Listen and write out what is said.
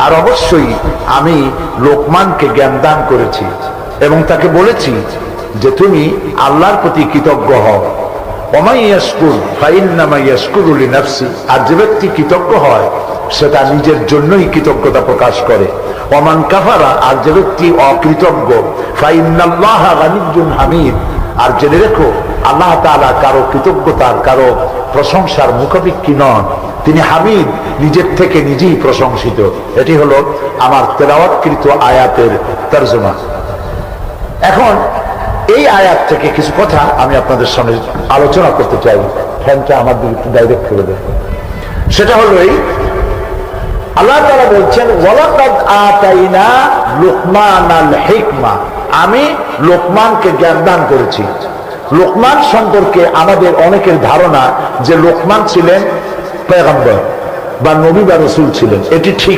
আর অবশ্যই আমি লোকমানকে জ্ঞান দান করেছি এবং তাকে বলেছি যে তুমি আল্লাহর প্রতি কৃতজ্ঞ হও। ওমাই ইয়াশকুর ফাইন্নামা ইয়াশকুরু লিনাফসি, আর যে ব্যক্তি কৃতজ্ঞ হয় সেটা নিজের জন্যই কৃতজ্ঞতা প্রকাশ করে। ওমান কাফারা, আর যে ব্যক্তি অকৃতজ্ঞ, ফাইন্নাল্লাহা গানিয়্যুন হামিদ, আর জেনে রেখো আল্লাহ তাআলা কারো কৃতজ্ঞতার কারো প্রশংসার মুখাপেক্ষী নন, তিনি হামিদ, নিজের থেকে নিজেই প্রশংসিত। এটি হলো আমার তেলাওয়াতকৃত আয়াতের তরজমা। এখন এই আয়াত থেকে কিছু কথা আমি আপনাদের সামনে আলোচনা করতে চাই। ফ্যানটা আমার দিকে একটু ডাইরেক্ট করে দেন। সেটা হলো এই, আল্লাহ তাআলা বলছেন ওয়ালাকাদ আতাইনা লুকমানাল হিকমা, আমি লোকমানকে জ্ঞান দান করেছি। লোকমান সম্পর্কে আমাদের অনেকের ধারণা যে লোকমান ছিলেন পয়গম্বর বা নবী বা রাসূল ছিলেন, এটি ঠিক